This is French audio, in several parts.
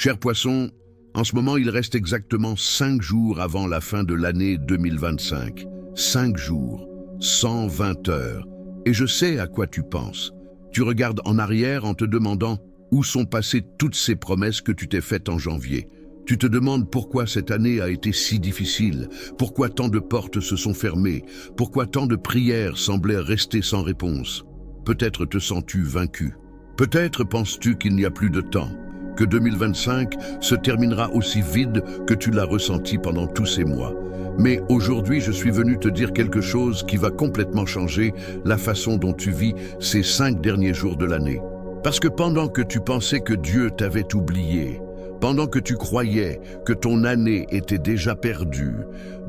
Cher poisson, en ce moment il reste exactement 5 jours avant la fin de l'année 2025. 5 jours, 120 heures. Et je sais à quoi tu penses. Tu regardes en arrière en te demandant où sont passées toutes ces promesses que tu t'es faites en janvier. Tu te demandes pourquoi cette année a été si difficile, pourquoi tant de portes se sont fermées, pourquoi tant de prières semblaient rester sans réponse. Peut-être te sens-tu vaincu. Peut-être penses-tu qu'il n'y a plus de temps, que 2025 se terminera aussi vide que tu l'as ressenti pendant tous ces mois. Mais aujourd'hui, je suis venu te dire quelque chose qui va complètement changer la façon dont tu vis ces 5 derniers jours de l'année. Parce que pendant que tu pensais que Dieu t'avait oublié, pendant que tu croyais que ton année était déjà perdue,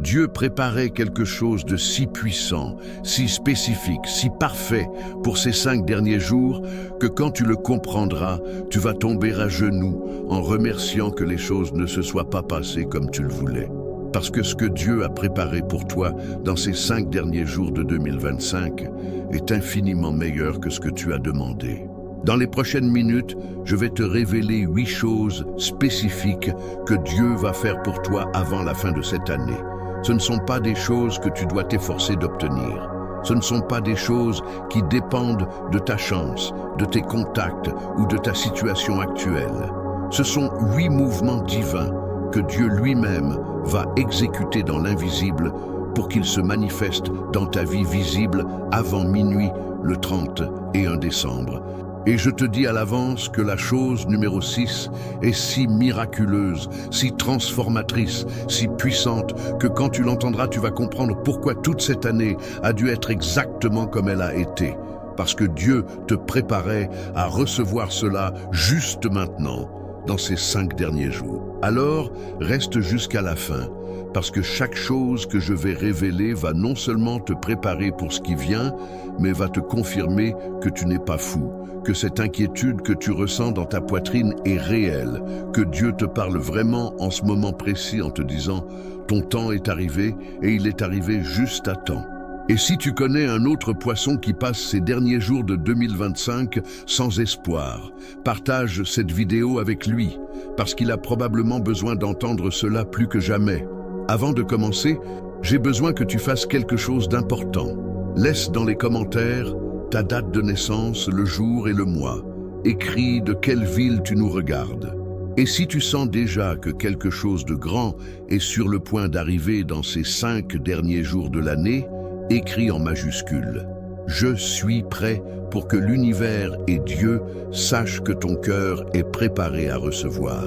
Dieu préparait quelque chose de si puissant, si spécifique, si parfait pour ces 5 derniers jours que quand tu le comprendras, tu vas tomber à genoux en remerciant que les choses ne se soient pas passées comme tu le voulais. Parce que ce que Dieu a préparé pour toi dans ces 5 derniers jours de 2025 est infiniment meilleur que ce que tu as demandé. Dans les prochaines minutes, je vais te révéler 8 choses spécifiques que Dieu va faire pour toi avant la fin de cette année. Ce ne sont pas des choses que tu dois t'efforcer d'obtenir. Ce ne sont pas des choses qui dépendent de ta chance, de tes contacts ou de ta situation actuelle. Ce sont 8 mouvements divins que Dieu lui-même va exécuter dans l'invisible pour qu'il se manifeste dans ta vie visible avant minuit le 31 décembre. Et je te dis à l'avance que la chose numéro 6 est si miraculeuse, si transformatrice, si puissante, que quand tu l'entendras, tu vas comprendre pourquoi toute cette année a dû être exactement comme elle a été. Parce que Dieu te préparait à recevoir cela juste maintenant, dans ces 5 derniers jours. Alors, reste jusqu'à la fin, parce que chaque chose que je vais révéler va non seulement te préparer pour ce qui vient, mais va te confirmer que tu n'es pas fou, que cette inquiétude que tu ressens dans ta poitrine est réelle, que Dieu te parle vraiment en ce moment précis en te disant « ton temps est arrivé et il est arrivé juste à temps ». Et si tu connais un autre poisson qui passe ces derniers jours de 2025 sans espoir, partage cette vidéo avec lui, parce qu'il a probablement besoin d'entendre cela plus que jamais. Avant de commencer, j'ai besoin que tu fasses quelque chose d'important. Laisse dans les commentaires ta date de naissance, le jour et le mois. Écris de quelle ville tu nous regardes. Et si tu sens déjà que quelque chose de grand est sur le point d'arriver dans ces 5 derniers jours de l'année, écris en majuscule. Je suis prêt pour que l'univers et Dieu sachent que ton cœur est préparé à recevoir.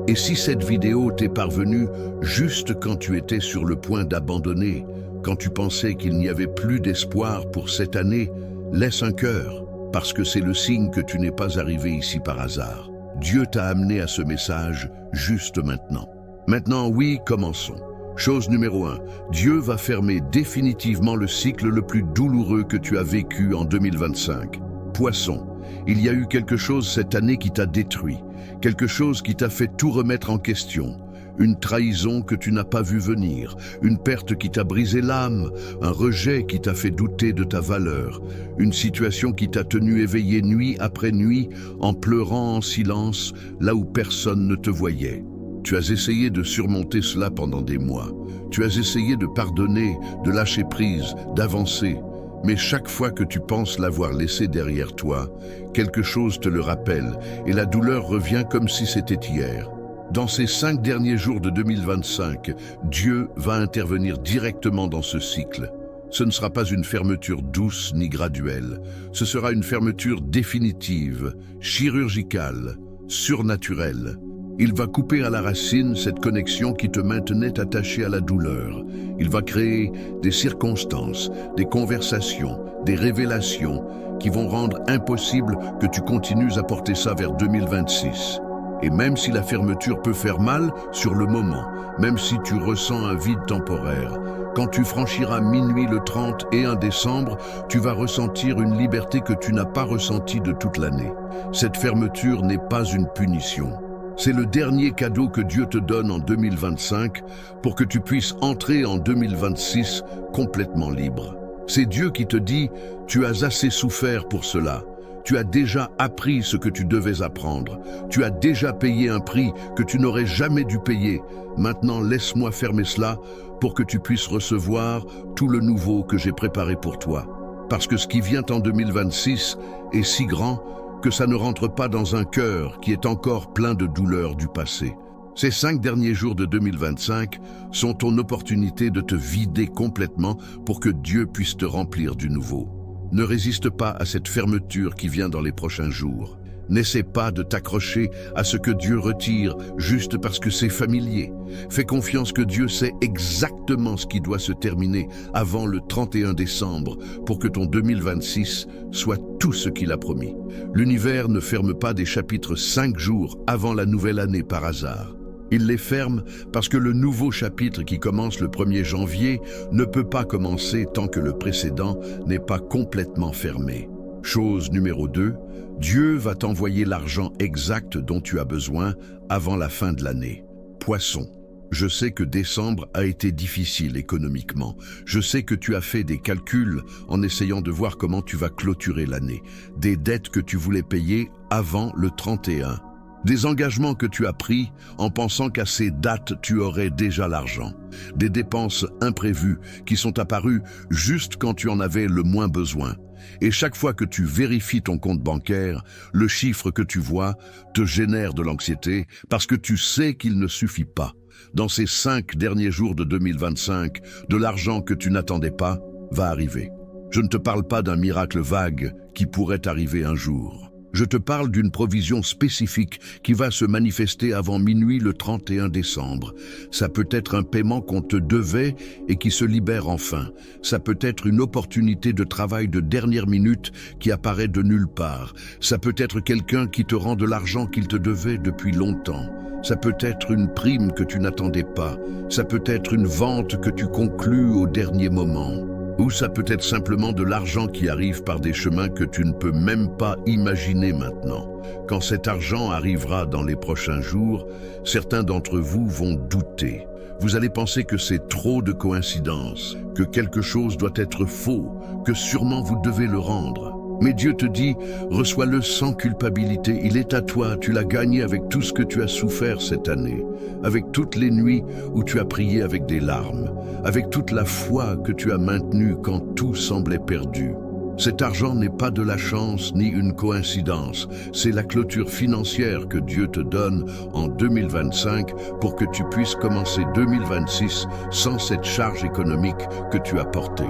Et si cette vidéo t'est parvenue juste quand tu étais sur le point d'abandonner, quand tu pensais qu'il n'y avait plus d'espoir pour cette année, laisse un cœur, parce que c'est le signe que tu n'es pas arrivé ici par hasard. Dieu t'a amené à ce message juste maintenant. Maintenant, oui, commençons. Chose numéro 1, Dieu va fermer définitivement le cycle le plus douloureux que tu as vécu en 2025. Poisson, il y a eu quelque chose cette année qui t'a détruit, quelque chose qui t'a fait tout remettre en question. Une trahison que tu n'as pas vue venir, une perte qui t'a brisé l'âme, un rejet qui t'a fait douter de ta valeur, une situation qui t'a tenu éveillé nuit après nuit en pleurant en silence là où personne ne te voyait. Tu as essayé de surmonter cela pendant des mois. Tu as essayé de pardonner, de lâcher prise, d'avancer. Mais chaque fois que tu penses l'avoir laissé derrière toi, quelque chose te le rappelle et la douleur revient comme si c'était hier. Dans ces 5 derniers jours de 2025, Dieu va intervenir directement dans ce cycle. Ce ne sera pas une fermeture douce ni graduelle. Ce sera une fermeture définitive, chirurgicale, surnaturelle. Il va couper à la racine cette connexion qui te maintenait attaché à la douleur. Il va créer des circonstances, des conversations, des révélations qui vont rendre impossible que tu continues à porter ça vers 2026. Et même si la fermeture peut faire mal sur le moment, même si tu ressens un vide temporaire, quand tu franchiras minuit le 31 décembre, tu vas ressentir une liberté que tu n'as pas ressentie de toute l'année. Cette fermeture n'est pas une punition. C'est le dernier cadeau que Dieu te donne en 2025 pour que tu puisses entrer en 2026 complètement libre. C'est Dieu qui te dit « Tu as assez souffert pour cela. Tu as déjà appris ce que tu devais apprendre. Tu as déjà payé un prix que tu n'aurais jamais dû payer. Maintenant, laisse-moi fermer cela pour que tu puisses recevoir tout le nouveau que j'ai préparé pour toi. Parce que ce qui vient en 2026 est si grand que ça ne rentre pas dans un cœur qui est encore plein de douleurs du passé. Ces 5 derniers jours de 2025 sont ton opportunité de te vider complètement pour que Dieu puisse te remplir du nouveau. Ne résiste pas à cette fermeture qui vient dans les prochains jours. N'essaie pas de t'accrocher à ce que Dieu retire juste parce que c'est familier. Fais confiance que Dieu sait exactement ce qui doit se terminer avant le 31 décembre pour que ton 2026 soit tout ce qu'il a promis. L'univers ne ferme pas des chapitres 5 jours avant la nouvelle année par hasard. Il les ferme parce que le nouveau chapitre qui commence le 1er janvier ne peut pas commencer tant que le précédent n'est pas complètement fermé. Chose numéro 2, Dieu va t'envoyer l'argent exact dont tu as besoin avant la fin de l'année. Poisson, je sais que décembre a été difficile économiquement. Je sais que tu as fait des calculs en essayant de voir comment tu vas clôturer l'année. Des dettes que tu voulais payer avant le 31. Des engagements que tu as pris en pensant qu'à ces dates, tu aurais déjà l'argent. Des dépenses imprévues qui sont apparues juste quand tu en avais le moins besoin. Et chaque fois que tu vérifies ton compte bancaire, le chiffre que tu vois te génère de l'anxiété parce que tu sais qu'il ne suffit pas. Dans ces 5 derniers jours de 2025, de l'argent que tu n'attendais pas va arriver. Je ne te parle pas d'un miracle vague qui pourrait arriver un jour. Je te parle d'une provision spécifique qui va se manifester avant minuit le 31 décembre. Ça peut être un paiement qu'on te devait et qui se libère enfin. Ça peut être une opportunité de travail de dernière minute qui apparaît de nulle part. Ça peut être quelqu'un qui te rend de l'argent qu'il te devait depuis longtemps. Ça peut être une prime que tu n'attendais pas. Ça peut être une vente que tu conclus au dernier moment. Ou ça peut être simplement de l'argent qui arrive par des chemins que tu ne peux même pas imaginer maintenant. Quand cet argent arrivera dans les prochains jours, certains d'entre vous vont douter. Vous allez penser que c'est trop de coïncidences, que quelque chose doit être faux, que sûrement vous devez le rendre. Mais Dieu te dit, reçois-le sans culpabilité, il est à toi, tu l'as gagné avec tout ce que tu as souffert cette année, avec toutes les nuits où tu as prié avec des larmes, avec toute la foi que tu as maintenue quand tout semblait perdu. Cet argent n'est pas de la chance ni une coïncidence, c'est la clôture financière que Dieu te donne en 2025 pour que tu puisses commencer 2026 sans cette charge économique que tu as portée.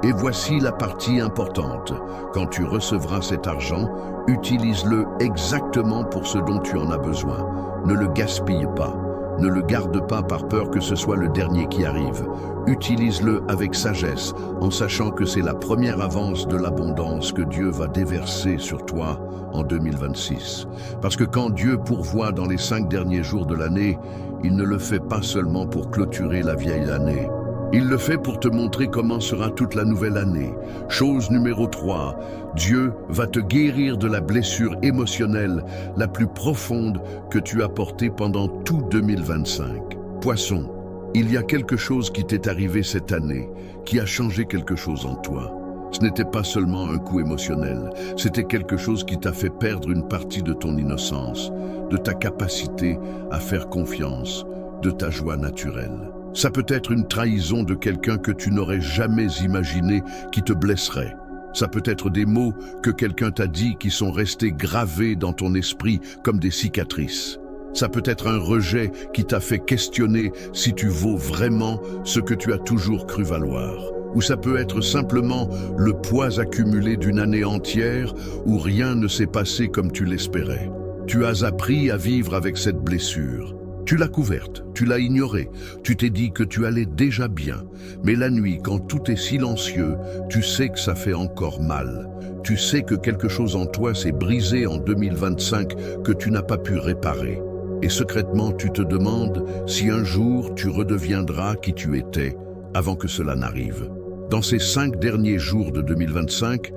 Et voici la partie importante. Quand tu recevras cet argent, utilise-le exactement pour ce dont tu en as besoin. Ne le gaspille pas. Ne le garde pas par peur que ce soit le dernier qui arrive. Utilise-le avec sagesse, en sachant que c'est la première avance de l'abondance que Dieu va déverser sur toi en 2026. Parce que quand Dieu pourvoit dans les 5 derniers jours de l'année, il ne le fait pas seulement pour clôturer la vieille année. Il le fait pour te montrer comment sera toute la nouvelle année. Chose numéro 3, Dieu va te guérir de la blessure émotionnelle la plus profonde que tu as portée pendant tout 2025. Poisson, il y a quelque chose qui t'est arrivé cette année, qui a changé quelque chose en toi. Ce n'était pas seulement un coup émotionnel, c'était quelque chose qui t'a fait perdre une partie de ton innocence, de ta capacité à faire confiance, de ta joie naturelle. Ça peut être une trahison de quelqu'un que tu n'aurais jamais imaginé qui te blesserait. Ça peut être des mots que quelqu'un t'a dit qui sont restés gravés dans ton esprit comme des cicatrices. Ça peut être un rejet qui t'a fait questionner si tu vaux vraiment ce que tu as toujours cru valoir. Ou ça peut être simplement le poids accumulé d'une année entière où rien ne s'est passé comme tu l'espérais. Tu as appris à vivre avec cette blessure. Tu l'as couverte, tu l'as ignorée, tu t'es dit que tu allais déjà bien. Mais la nuit, quand tout est silencieux, tu sais que ça fait encore mal. Tu sais que quelque chose en toi s'est brisé en 2025 que tu n'as pas pu réparer. Et secrètement, tu te demandes si un jour tu redeviendras qui tu étais avant que cela n'arrive. Dans ces 5 derniers jours de 2025,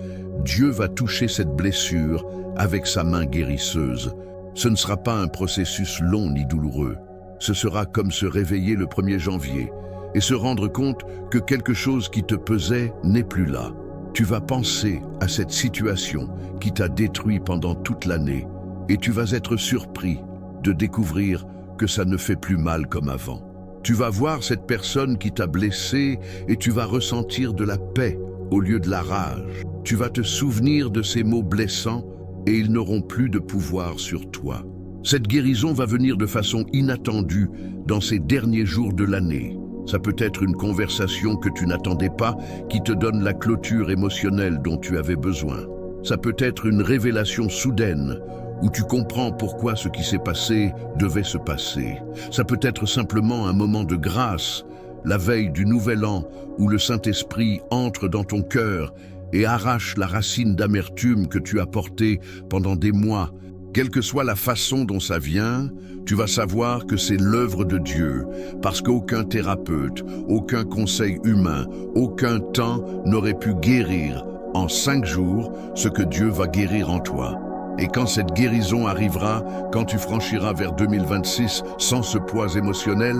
Dieu va toucher cette blessure avec sa main guérisseuse. Ce ne sera pas un processus long ni douloureux. Ce sera comme se réveiller le 1er janvier et se rendre compte que quelque chose qui te pesait n'est plus là. Tu vas penser à cette situation qui t'a détruit pendant toute l'année et tu vas être surpris de découvrir que ça ne fait plus mal comme avant. Tu vas voir cette personne qui t'a blessé et tu vas ressentir de la paix au lieu de la rage. Tu vas te souvenir de ces mots blessants et ils n'auront plus de pouvoir sur toi. Cette guérison va venir de façon inattendue dans ces derniers jours de l'année. Ça peut être une conversation que tu n'attendais pas qui te donne la clôture émotionnelle dont tu avais besoin. Ça peut être une révélation soudaine où tu comprends pourquoi ce qui s'est passé devait se passer. Ça peut être simplement un moment de grâce, la veille du Nouvel An, où le Saint-Esprit entre dans ton cœur et arrache la racine d'amertume que tu as portée pendant des mois. Quelle que soit la façon dont ça vient, tu vas savoir que c'est l'œuvre de Dieu, parce qu'aucun thérapeute, aucun conseil humain, aucun temps n'aurait pu guérir en 5 jours ce que Dieu va guérir en toi. Et quand cette guérison arrivera, quand tu franchiras vers 2026 sans ce poids émotionnel,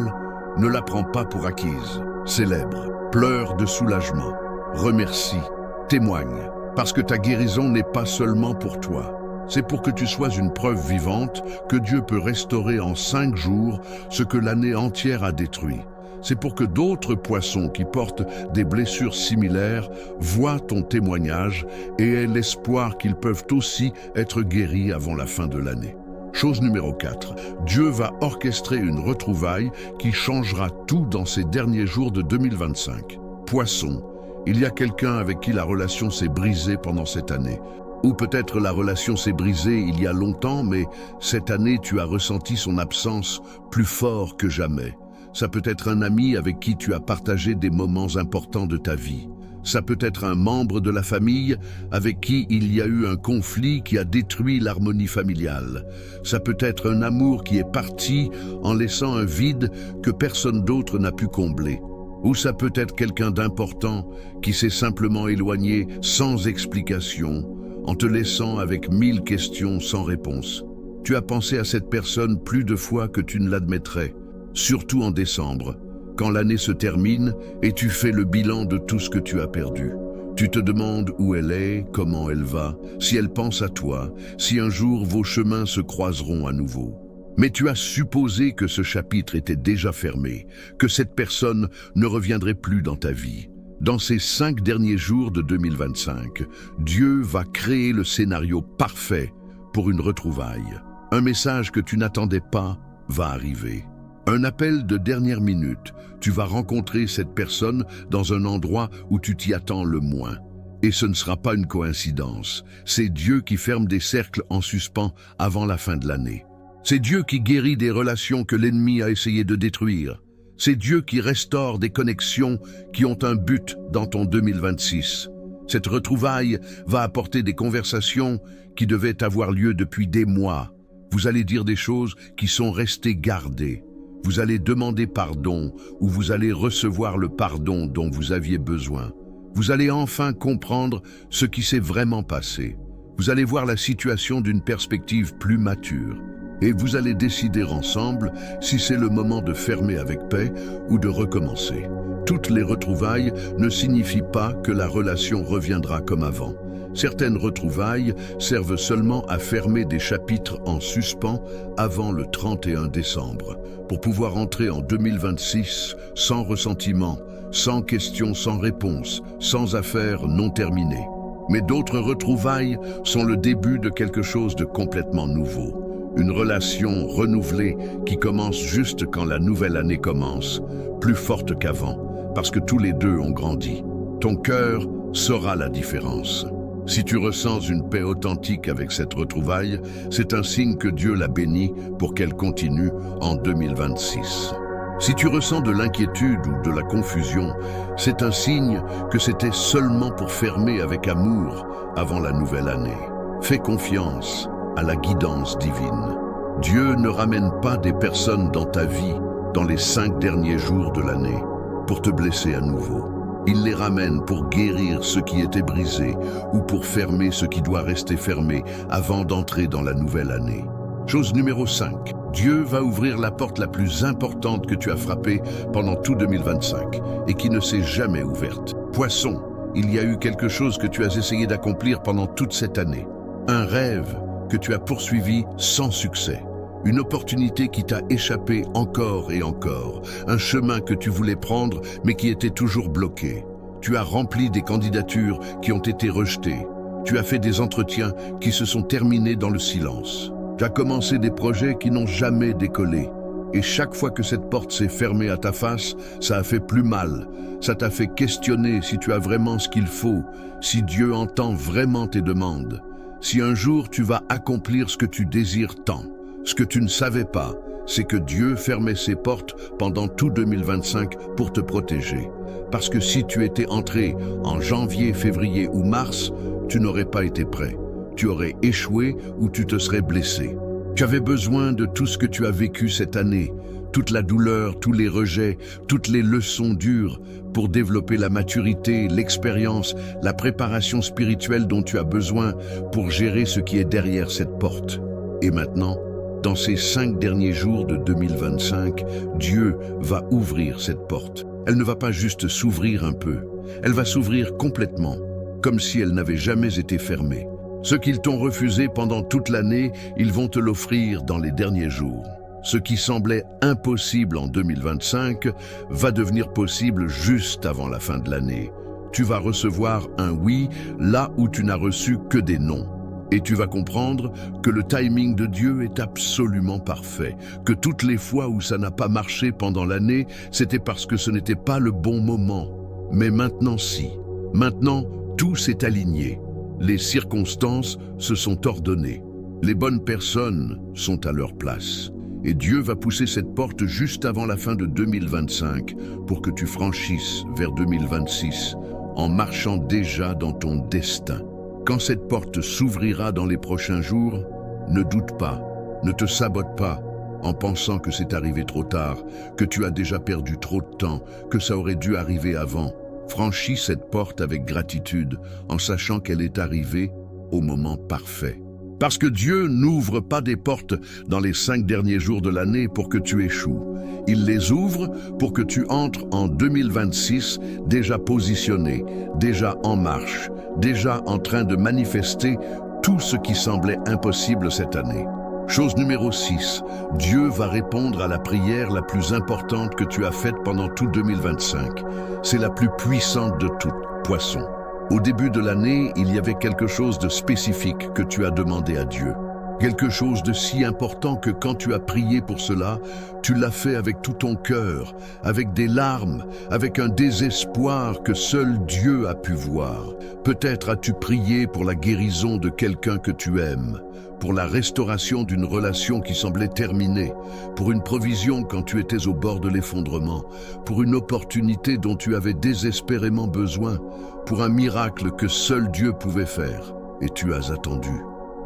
ne la prends pas pour acquise. Célèbre, pleure de soulagement, remercie, témoigne, parce que ta guérison n'est pas seulement pour toi. C'est pour que tu sois une preuve vivante que Dieu peut restaurer en 5 jours ce que l'année entière a détruit. C'est pour que d'autres poissons qui portent des blessures similaires voient ton témoignage et aient l'espoir qu'ils peuvent aussi être guéris avant la fin de l'année. Chose numéro 4, Dieu va orchestrer une retrouvaille qui changera tout dans ces derniers jours de 2025. Poisson, il y a quelqu'un avec qui la relation s'est brisée pendant cette année. Ou peut-être la relation s'est brisée il y a longtemps, mais cette année tu as ressenti son absence plus fort que jamais. Ça peut être un ami avec qui tu as partagé des moments importants de ta vie. Ça peut être un membre de la famille avec qui il y a eu un conflit qui a détruit l'harmonie familiale. Ça peut être un amour qui est parti en laissant un vide que personne d'autre n'a pu combler. Ou ça peut être quelqu'un d'important qui s'est simplement éloigné sans explication, en te laissant avec 1000 questions sans réponse. Tu as pensé à cette personne plus de fois que tu ne l'admettrais, surtout en décembre, quand l'année se termine et tu fais le bilan de tout ce que tu as perdu. Tu te demandes où elle est, comment elle va, si elle pense à toi, si un jour vos chemins se croiseront à nouveau. Mais tu as supposé que ce chapitre était déjà fermé, que cette personne ne reviendrait plus dans ta vie. Dans ces 5 derniers jours de 2025, Dieu va créer le scénario parfait pour une retrouvaille. Un message que tu n'attendais pas va arriver. Un appel de dernière minute, tu vas rencontrer cette personne dans un endroit où tu t'y attends le moins. Et ce ne sera pas une coïncidence, c'est Dieu qui ferme des cercles en suspens avant la fin de l'année. C'est Dieu qui guérit des relations que l'ennemi a essayé de détruire. C'est Dieu qui restaure des connexions qui ont un but dans ton 2026. Cette retrouvaille va apporter des conversations qui devaient avoir lieu depuis des mois. Vous allez dire des choses qui sont restées gardées. Vous allez demander pardon ou vous allez recevoir le pardon dont vous aviez besoin. Vous allez enfin comprendre ce qui s'est vraiment passé. Vous allez voir la situation d'une perspective plus mature. Et vous allez décider ensemble si c'est le moment de fermer avec paix ou de recommencer. Toutes les retrouvailles ne signifient pas que la relation reviendra comme avant. Certaines retrouvailles servent seulement à fermer des chapitres en suspens avant le 31 décembre, pour pouvoir entrer en 2026 sans ressentiment, sans questions sans réponse, sans affaires non terminées. Mais d'autres retrouvailles sont le début de quelque chose de complètement nouveau. Une relation renouvelée qui commence juste quand la nouvelle année commence, plus forte qu'avant, parce que tous les deux ont grandi. Ton cœur saura la différence. Si tu ressens une paix authentique avec cette retrouvaille, c'est un signe que Dieu l'a bénie pour qu'elle continue en 2026. Si tu ressens de l'inquiétude ou de la confusion, c'est un signe que c'était seulement pour fermer avec amour avant la nouvelle année. Fais confiance à la guidance divine. Dieu ne ramène pas des personnes dans ta vie dans les 5 derniers jours de l'année pour te blesser à nouveau. Il les ramène pour guérir ce qui était brisé ou pour fermer ce qui doit rester fermé avant d'entrer dans la nouvelle année. Chose numéro 5. Dieu va ouvrir la porte la plus importante que tu as frappée pendant tout 2025 et qui ne s'est jamais ouverte. Poisson, Il y a eu quelque chose que tu as essayé d'accomplir pendant toute cette année. Un rêve que tu as poursuivi sans succès. Une opportunité qui t'a échappé encore et encore. Un chemin que tu voulais prendre mais qui était toujours bloqué. Tu as rempli des candidatures qui ont été rejetées. Tu as fait des entretiens qui se sont terminés dans le silence. Tu as commencé des projets qui n'ont jamais décollé. Et chaque fois que cette porte s'est fermée à ta face, ça a fait plus mal. Ça t'a fait questionner si tu as vraiment ce qu'il faut, si Dieu entend vraiment tes demandes. Si un jour tu vas accomplir ce que tu désires tant. Ce que tu ne savais pas, c'est que Dieu fermait ses portes pendant tout 2025 pour te protéger. Parce que si tu étais entré en janvier, février ou mars, tu n'aurais pas été prêt. Tu aurais échoué ou tu te serais blessé. Tu avais besoin de tout ce que tu as vécu cette année, toute la douleur, tous les rejets, toutes les leçons dures pour développer la maturité, l'expérience, la préparation spirituelle dont tu as besoin pour gérer ce qui est derrière cette porte. Et maintenant, dans ces 5 derniers jours de 2025, Dieu va ouvrir cette porte. Elle ne va pas juste s'ouvrir un peu, elle va s'ouvrir complètement, comme si elle n'avait jamais été fermée. Ce qu'ils t'ont refusé pendant toute l'année, ils vont te l'offrir dans les derniers jours. Ce qui semblait impossible en 2025 va devenir possible juste avant la fin de l'année. Tu vas recevoir un oui là où tu n'as reçu que des non. Et tu vas comprendre que le timing de Dieu est absolument parfait, que toutes les fois où ça n'a pas marché pendant l'année, c'était parce que ce n'était pas le bon moment. Mais maintenant si. Maintenant, tout s'est aligné. Les circonstances se sont ordonnées. Les bonnes personnes sont à leur place. Et Dieu va pousser cette porte juste avant la fin de 2025 pour que tu franchisses vers 2026 en marchant déjà dans ton destin. Quand cette porte s'ouvrira dans les prochains jours, ne doute pas, ne te sabote pas en pensant que c'est arrivé trop tard, que tu as déjà perdu trop de temps, que ça aurait dû arriver avant. Franchis cette porte avec gratitude en sachant qu'elle est arrivée au moment parfait. Parce que Dieu n'ouvre pas des portes dans les 5 derniers jours de l'année pour que tu échoues. Il les ouvre pour que tu entres en 2026 déjà positionné, déjà en marche, déjà en train de manifester tout ce qui semblait impossible cette année. Chose numéro 6, Dieu va répondre à la prière la plus importante que tu as faite pendant tout 2025. C'est la plus puissante de toutes, poisson. Au début de l'année, il y avait quelque chose de spécifique que tu as demandé à Dieu. Quelque chose de si important que quand tu as prié pour cela, tu l'as fait avec tout ton cœur, avec des larmes, avec un désespoir que seul Dieu a pu voir. Peut-être as-tu prié pour la guérison de quelqu'un que tu aimes, pour la restauration d'une relation qui semblait terminée, pour une provision quand tu étais au bord de l'effondrement, pour une opportunité dont tu avais désespérément besoin, pour un miracle que seul Dieu pouvait faire. Et tu as attendu.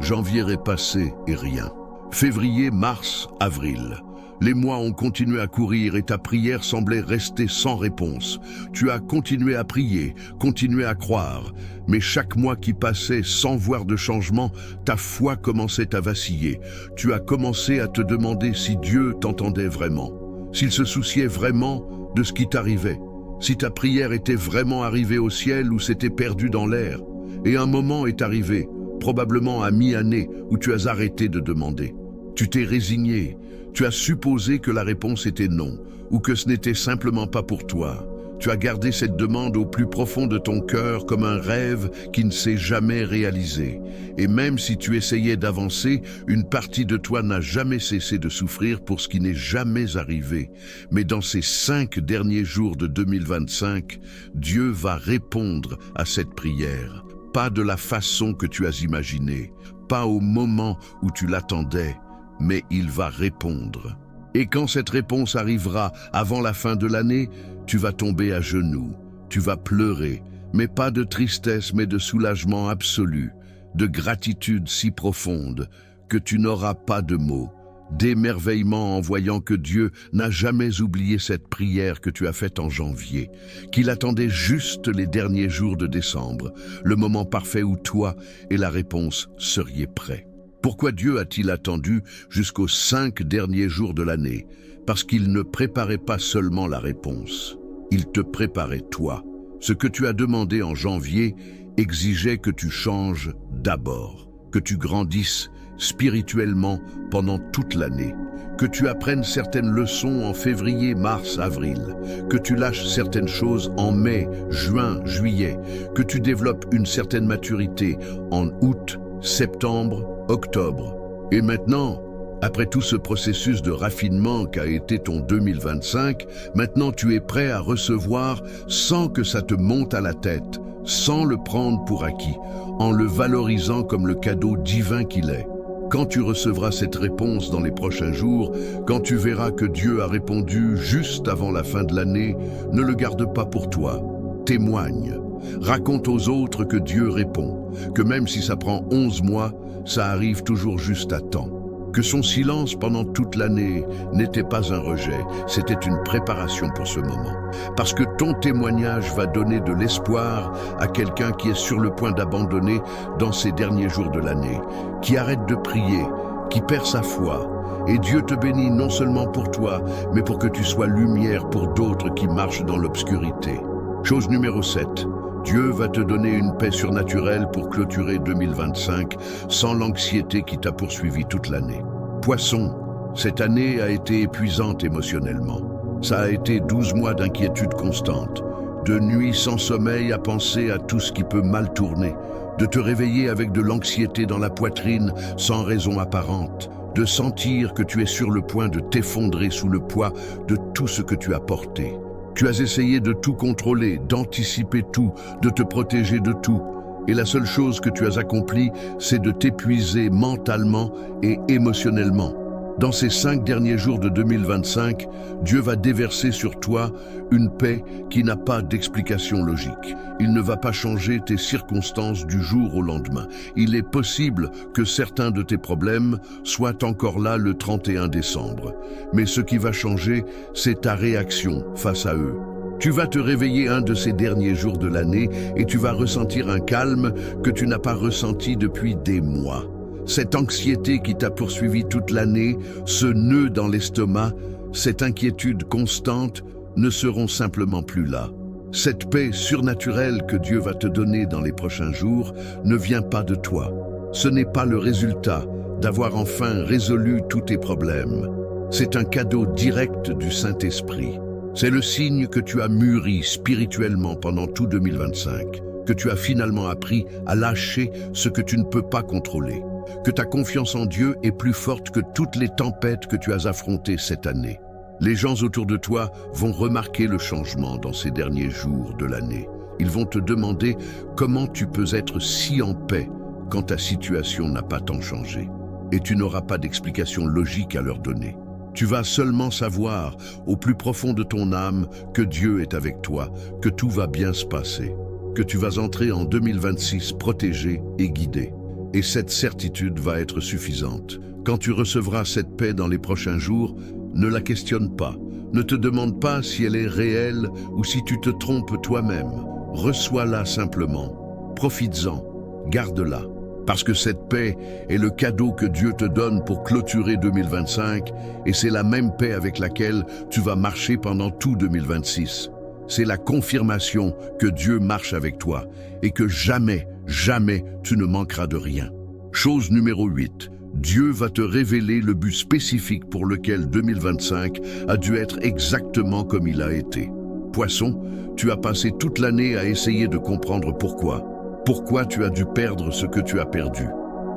Janvier est passé et rien. Février, mars, avril. Les mois ont continué à courir et ta prière semblait rester sans réponse. Tu as continué à prier, continué à croire. Mais chaque mois qui passait sans voir de changement, ta foi commençait à vaciller. Tu as commencé à te demander si Dieu t'entendait vraiment, s'il se souciait vraiment de ce qui t'arrivait, si ta prière était vraiment arrivée au ciel ou s'était perdue dans l'air. Et un moment est arrivé, probablement à mi-année, où tu as arrêté de demander. Tu t'es résigné, tu as supposé que la réponse était non, ou que ce n'était simplement pas pour toi. Tu as gardé cette demande au plus profond de ton cœur comme un rêve qui ne s'est jamais réalisé. Et même si tu essayais d'avancer, une partie de toi n'a jamais cessé de souffrir pour ce qui n'est jamais arrivé. Mais dans ces 5 derniers jours de 2025, Dieu va répondre à cette prière. Pas de la façon que tu as imaginée, pas au moment où tu l'attendais, mais il va répondre. Et quand cette réponse arrivera avant la fin de l'année, tu vas tomber à genoux, tu vas pleurer, mais pas de tristesse, mais de soulagement absolu, de gratitude si profonde que tu n'auras pas de mots, d'émerveillement en voyant que Dieu n'a jamais oublié cette prière que tu as faite en janvier, qu'il attendait juste les derniers jours de décembre, le moment parfait où toi et la réponse seriez prêts. Pourquoi Dieu a-t-il attendu jusqu'aux 5 derniers jours de l'année? Parce qu'il ne préparait pas seulement la réponse, il te préparait toi, Ce que tu as demandé en janvier exigeait que tu changes d'abord, que tu grandisses spirituellement pendant toute l'année, que tu apprennes certaines leçons en février, mars, avril, que tu lâches certaines choses en mai, juin, juillet, que tu développes une certaine maturité en août, septembre, octobre. Et maintenant, après tout ce processus de raffinement qu'a été ton 2025, maintenant tu es prêt à recevoir sans que ça te monte à la tête, sans le prendre pour acquis, en le valorisant comme le cadeau divin qu'il est. Quand tu recevras cette réponse dans les prochains jours, quand tu verras que Dieu a répondu juste avant la fin de l'année, ne le garde pas pour toi. Témoigne. Raconte aux autres que Dieu répond, que même si ça prend 11 mois, ça arrive toujours juste à temps. Que son silence pendant toute l'année n'était pas un rejet, c'était une préparation pour ce moment. Parce que ton témoignage va donner de l'espoir à quelqu'un qui est sur le point d'abandonner dans ces derniers jours de l'année, qui arrête de prier, qui perd sa foi. Et Dieu te bénit non seulement pour toi, mais pour que tu sois lumière pour d'autres qui marchent dans l'obscurité. Chose numéro 7. Dieu va te donner une paix surnaturelle pour clôturer 2025 sans l'anxiété qui t'a poursuivi toute l'année. Poisson, cette année a été épuisante émotionnellement. Ça a été 12 mois d'inquiétude constante, de nuits sans sommeil à penser à tout ce qui peut mal tourner, de te réveiller avec de l'anxiété dans la poitrine sans raison apparente, de sentir que tu es sur le point de t'effondrer sous le poids de tout ce que tu as porté. Tu as essayé de tout contrôler, d'anticiper tout, de te protéger de tout. Et la seule chose que tu as accomplie, c'est de t'épuiser mentalement et émotionnellement. Dans ces 5 derniers jours de 2025, Dieu va déverser sur toi une paix qui n'a pas d'explication logique. Il ne va pas changer tes circonstances du jour au lendemain. Il est possible que certains de tes problèmes soient encore là le 31 décembre. Mais ce qui va changer, c'est ta réaction face à eux. Tu vas te réveiller un de ces derniers jours de l'année et tu vas ressentir un calme que tu n'as pas ressenti depuis des mois. Cette anxiété qui t'a poursuivi toute l'année, ce nœud dans l'estomac, cette inquiétude constante ne seront simplement plus là. Cette paix surnaturelle que Dieu va te donner dans les prochains jours ne vient pas de toi. Ce n'est pas le résultat d'avoir enfin résolu tous tes problèmes. C'est un cadeau direct du Saint-Esprit. C'est le signe que tu as mûri spirituellement pendant tout 2025, que tu as finalement appris à lâcher ce que tu ne peux pas contrôler, que ta confiance en Dieu est plus forte que toutes les tempêtes que tu as affrontées cette année. Les gens autour de toi vont remarquer le changement dans ces derniers jours de l'année. Ils vont te demander comment tu peux être si en paix quand ta situation n'a pas tant changé. Et tu n'auras pas d'explication logique à leur donner. Tu vas seulement savoir, au plus profond de ton âme, que Dieu est avec toi, que tout va bien se passer, que tu vas entrer en 2026 protégé et guidé. Et cette certitude va être suffisante. Quand tu recevras cette paix dans les prochains jours, ne la questionne pas. Ne te demande pas si elle est réelle ou si tu te trompes toi-même. Reçois-la simplement. Profites-en. Garde-la. Parce que cette paix est le cadeau que Dieu te donne pour clôturer 2025 et c'est la même paix avec laquelle tu vas marcher pendant tout 2026. C'est la confirmation que Dieu marche avec toi et que jamais, jamais tu ne manqueras de rien. Chose numéro 8. Dieu va te révéler le but spécifique pour lequel 2025 a dû être exactement comme il a été. Poisson, tu as passé toute l'année à essayer de comprendre pourquoi. Pourquoi tu as dû perdre ce que tu as perdu?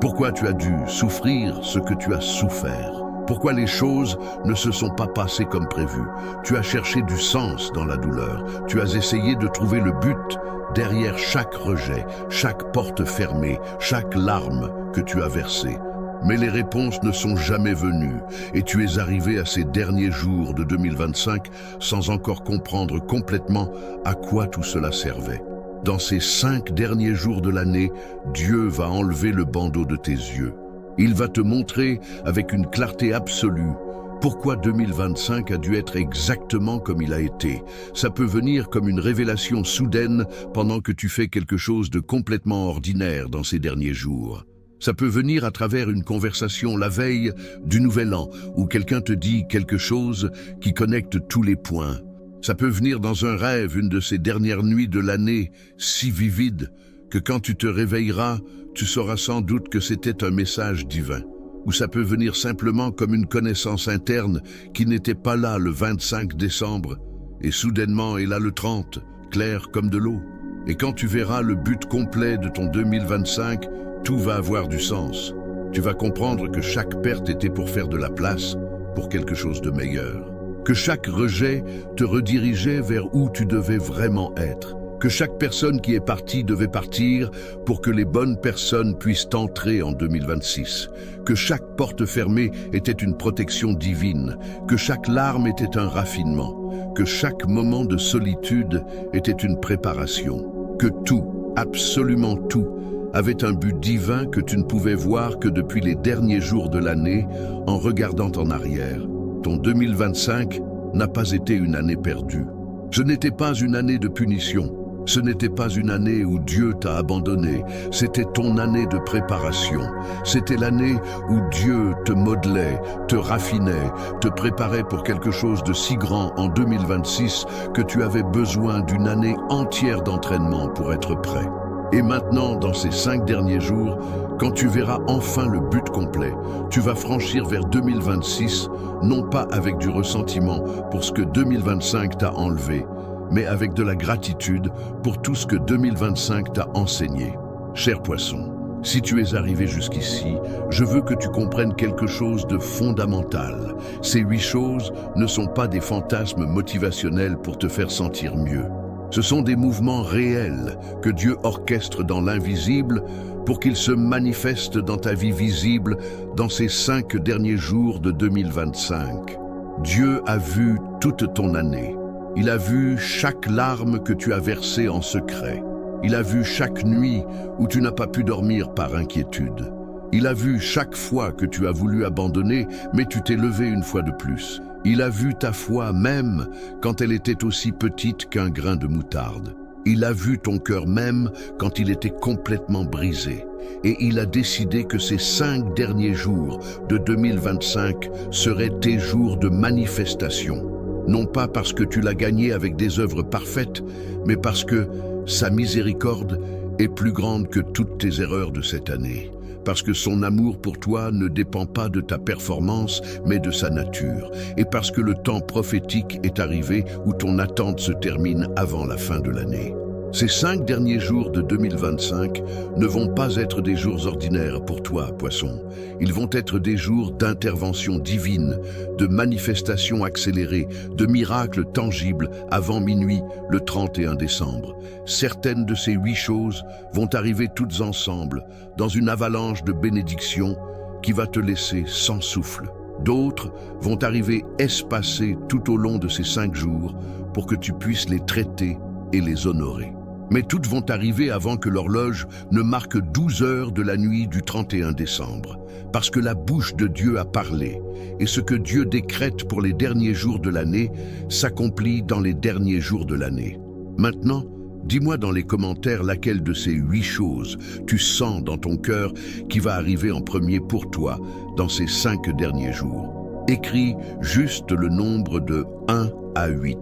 Pourquoi tu as dû souffrir ce que tu as souffert? Pourquoi les choses ne se sont pas passées comme prévu? Tu as cherché du sens dans la douleur. Tu as essayé de trouver le but derrière chaque rejet, chaque porte fermée, chaque larme que tu as versée. Mais les réponses ne sont jamais venues et tu es arrivé à ces derniers jours de 2025 sans encore comprendre complètement à quoi tout cela servait. Dans ces 5 derniers jours de l'année, Dieu va enlever le bandeau de tes yeux. Il va te montrer avec une clarté absolue pourquoi 2025 a dû être exactement comme il a été. Ça peut venir comme une révélation soudaine pendant que tu fais quelque chose de complètement ordinaire dans ces derniers jours. Ça peut venir à travers une conversation la veille du Nouvel An où quelqu'un te dit quelque chose qui connecte tous les points. Ça peut venir dans un rêve, une de ces dernières nuits de l'année, si vivide, que quand tu te réveilleras, tu sauras sans doute que c'était un message divin. Ou ça peut venir simplement comme une connaissance interne qui n'était pas là le 25 décembre, et soudainement est là le 30, clair comme de l'eau. Et quand tu verras le but complet de ton 2025, tout va avoir du sens. Tu vas comprendre que chaque perte était pour faire de la place pour quelque chose de meilleur. Que chaque rejet te redirigeait vers où tu devais vraiment être. Que chaque personne qui est partie devait partir pour que les bonnes personnes puissent entrer en 2026. Que chaque porte fermée était une protection divine. Que chaque larme était un raffinement. Que chaque moment de solitude était une préparation. Que tout, absolument tout, avait un but divin que tu ne pouvais voir que depuis les derniers jours de l'année en regardant en arrière. Ton 2025 n'a pas été une année perdue. Ce n'était pas une année de punition. Ce n'était pas une année où Dieu t'a abandonné. C'était ton année de préparation. C'était l'année où Dieu te modelait, te raffinait, te préparait pour quelque chose de si grand en 2026 que tu avais besoin d'une année entière d'entraînement pour être prêt. Et maintenant, dans ces 5 derniers jours, quand tu verras enfin le but complet, tu vas franchir vers 2026, non pas avec du ressentiment pour ce que 2025 t'a enlevé, mais avec de la gratitude pour tout ce que 2025 t'a enseigné. Cher poisson, si tu es arrivé jusqu'ici, je veux que tu comprennes quelque chose de fondamental. Ces 8 choses ne sont pas des fantasmes motivationnels pour te faire sentir mieux. Ce sont des mouvements réels que Dieu orchestre dans l'invisible pour qu'ils se manifestent dans ta vie visible dans ces 5 derniers jours de 2025. Dieu a vu toute ton année. Il a vu chaque larme que tu as versée en secret. Il a vu chaque nuit où tu n'as pas pu dormir par inquiétude. Il a vu chaque fois que tu as voulu abandonner, mais tu t'es levé une fois de plus. Il a vu ta foi même quand elle était aussi petite qu'un grain de moutarde. Il a vu ton cœur même quand il était complètement brisé. Et il a décidé que ces 5 derniers jours de 2025 seraient tes jours de manifestation. Non pas parce que tu l'as gagné avec des œuvres parfaites, mais parce que sa miséricorde est plus grande que toutes tes erreurs de cette année. Parce que son amour pour toi ne dépend pas de ta performance, mais de sa nature. Et parce que le temps prophétique est arrivé où ton attente se termine avant la fin de l'année. Ces 5 derniers jours de 2025 ne vont pas être des jours ordinaires pour toi, poisson. Ils vont être des jours d'intervention divine, de manifestations accélérées, de miracles tangibles avant minuit le 31 décembre. Certaines de ces 8 choses vont arriver toutes ensemble dans une avalanche de bénédictions qui va te laisser sans souffle. D'autres vont arriver espacées tout au long de ces 5 jours pour que tu puisses les traiter et les honorer. Mais toutes vont arriver avant que l'horloge ne marque 12 heures de la nuit du 31 décembre. Parce que la bouche de Dieu a parlé, et ce que Dieu décrète pour les derniers jours de l'année s'accomplit dans les derniers jours de l'année. Maintenant, dis-moi dans les commentaires laquelle de ces 8 choses tu sens dans ton cœur qui va arriver en premier pour toi dans ces 5 derniers jours. Écris juste le nombre de 1 à 8.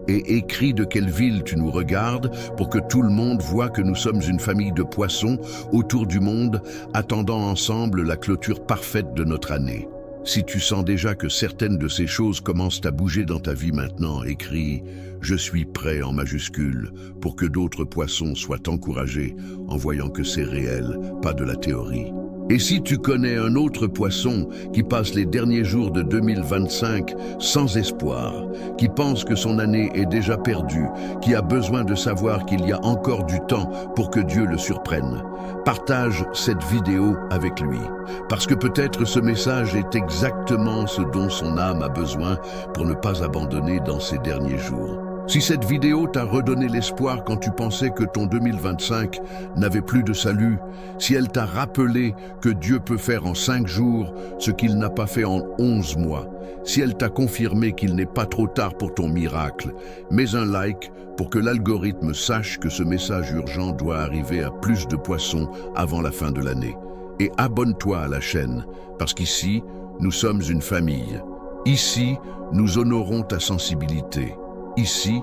Et écris de quelle ville tu nous regardes pour que tout le monde voit que nous sommes une famille de poissons autour du monde, attendant ensemble la clôture parfaite de notre année. Si tu sens déjà que certaines de ces choses commencent à bouger dans ta vie maintenant, écris « Je suis prêt » en majuscule pour que d'autres poissons soient encouragés en voyant que c'est réel, pas de la théorie. Et si tu connais un autre poisson qui passe les derniers jours de 2025 sans espoir, qui pense que son année est déjà perdue, qui a besoin de savoir qu'il y a encore du temps pour que Dieu le surprenne, partage cette vidéo avec lui. Parce que peut-être ce message est exactement ce dont son âme a besoin pour ne pas abandonner dans ces derniers jours. Si cette vidéo t'a redonné l'espoir quand tu pensais que ton 2025 n'avait plus de salut, si elle t'a rappelé que Dieu peut faire en 5 jours ce qu'il n'a pas fait en 11 mois, si elle t'a confirmé qu'il n'est pas trop tard pour ton miracle, mets un like pour que l'algorithme sache que ce message urgent doit arriver à plus de poissons avant la fin de l'année. Et abonne-toi à la chaîne, parce qu'ici, nous sommes une famille. Ici, nous honorons ta sensibilité. Ici,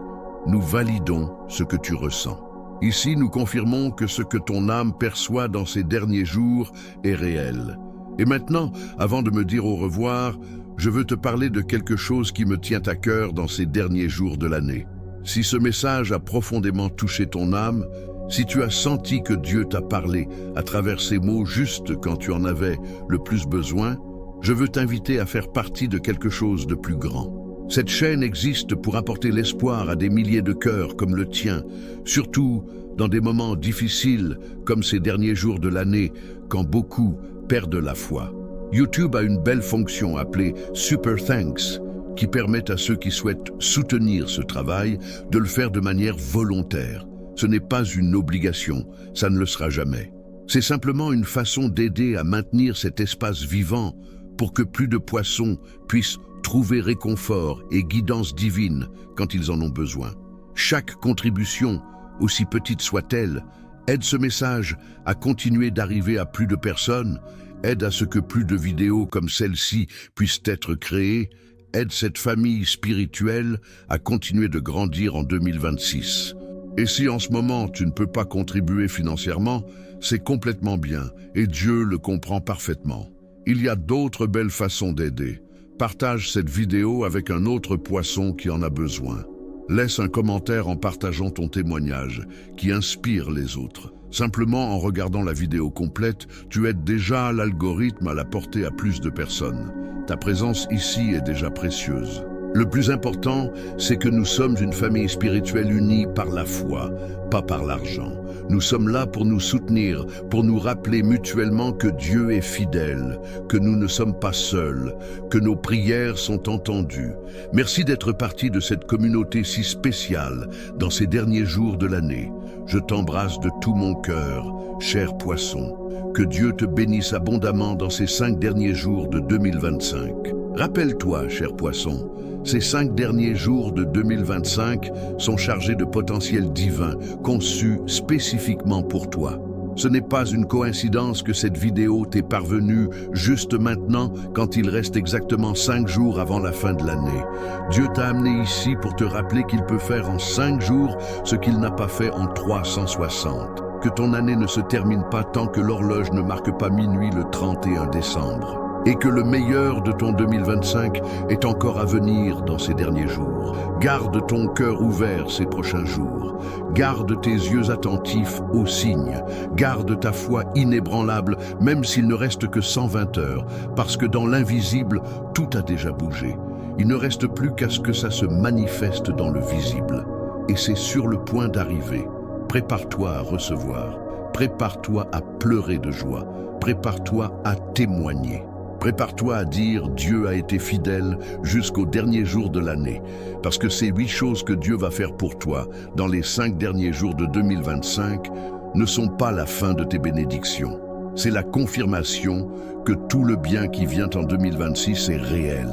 nous validons ce que tu ressens. Ici, nous confirmons que ce que ton âme perçoit dans ces derniers jours est réel. Et maintenant, avant de me dire au revoir, je veux te parler de quelque chose qui me tient à cœur dans ces derniers jours de l'année. Si ce message a profondément touché ton âme, si tu as senti que Dieu t'a parlé à travers ces mots juste quand tu en avais le plus besoin, je veux t'inviter à faire partie de quelque chose de plus grand. Cette chaîne existe pour apporter l'espoir à des milliers de cœurs comme le tien, surtout dans des moments difficiles comme ces derniers jours de l'année, quand beaucoup perdent la foi. YouTube a une belle fonction appelée Super Thanks, qui permet à ceux qui souhaitent soutenir ce travail de le faire de manière volontaire. Ce n'est pas une obligation, ça ne le sera jamais. C'est simplement une façon d'aider à maintenir cet espace vivant pour que plus de poissons puissent trouver réconfort et guidance divine quand ils en ont besoin. Chaque contribution, aussi petite soit-elle, aide ce message à continuer d'arriver à plus de personnes, aide à ce que plus de vidéos comme celle-ci puissent être créées, aide cette famille spirituelle à continuer de grandir en 2026. Et si en ce moment tu ne peux pas contribuer financièrement, c'est complètement bien et Dieu le comprend parfaitement. Il y a d'autres belles façons d'aider. Partage cette vidéo avec un autre poisson qui en a besoin. Laisse un commentaire en partageant ton témoignage qui inspire les autres. Simplement en regardant la vidéo complète, tu aides déjà l'algorithme à la porter à plus de personnes. Ta présence ici est déjà précieuse. Le plus important, c'est que nous sommes une famille spirituelle unie par la foi, pas par l'argent. Nous sommes là pour nous soutenir, pour nous rappeler mutuellement que Dieu est fidèle, que nous ne sommes pas seuls, que nos prières sont entendues. Merci d'être partie de cette communauté si spéciale dans ces derniers jours de l'année. Je t'embrasse de tout mon cœur, cher poisson. Que Dieu te bénisse abondamment dans ces 5 derniers jours de 2025. Rappelle-toi, cher poisson, ces 5 derniers jours de 2025 sont chargés de potentiel divin, conçus spécifiquement pour toi. Ce n'est pas une coïncidence que cette vidéo t'est parvenue juste maintenant quand il reste exactement 5 jours avant la fin de l'année. Dieu t'a amené ici pour te rappeler qu'il peut faire en 5 jours ce qu'il n'a pas fait en 360. Que ton année ne se termine pas tant que l'horloge ne marque pas minuit le 31 décembre. Et que le meilleur de ton 2025 est encore à venir dans ces derniers jours. Garde ton cœur ouvert ces prochains jours. Garde tes yeux attentifs aux signes. Garde ta foi inébranlable, même s'il ne reste que 120 heures, parce que dans l'invisible, tout a déjà bougé. Il ne reste plus qu'à ce que ça se manifeste dans le visible. Et c'est sur le point d'arriver. Prépare-toi à recevoir. Prépare-toi à pleurer de joie. Prépare-toi à témoigner. Prépare-toi à dire « Dieu a été fidèle jusqu'au dernier jour de l'année » parce que ces 8 choses que Dieu va faire pour toi dans les 5 derniers jours de 2025 ne sont pas la fin de tes bénédictions. C'est la confirmation que tout le bien qui vient en 2026 est réel.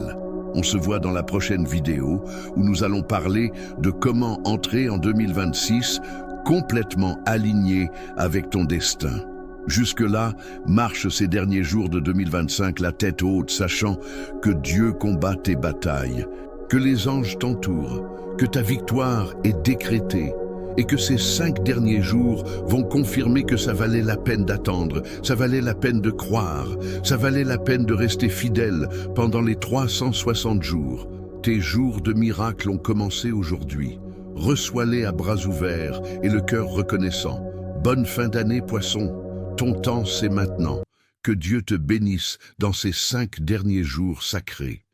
On se voit dans la prochaine vidéo où nous allons parler de comment entrer en 2026 complètement aligné avec ton destin. Jusque-là, marche ces derniers jours de 2025 la tête haute, sachant que Dieu combat tes batailles, que les anges t'entourent, que ta victoire est décrétée et que ces 5 derniers jours vont confirmer que ça valait la peine d'attendre, ça valait la peine de croire, ça valait la peine de rester fidèle pendant les 360 jours. Tes jours de miracle ont commencé aujourd'hui. Reçois-les à bras ouverts et le cœur reconnaissant. Bonne fin d'année, poisson. Ton temps, c'est maintenant. Que Dieu te bénisse dans ces 5 derniers jours sacrés.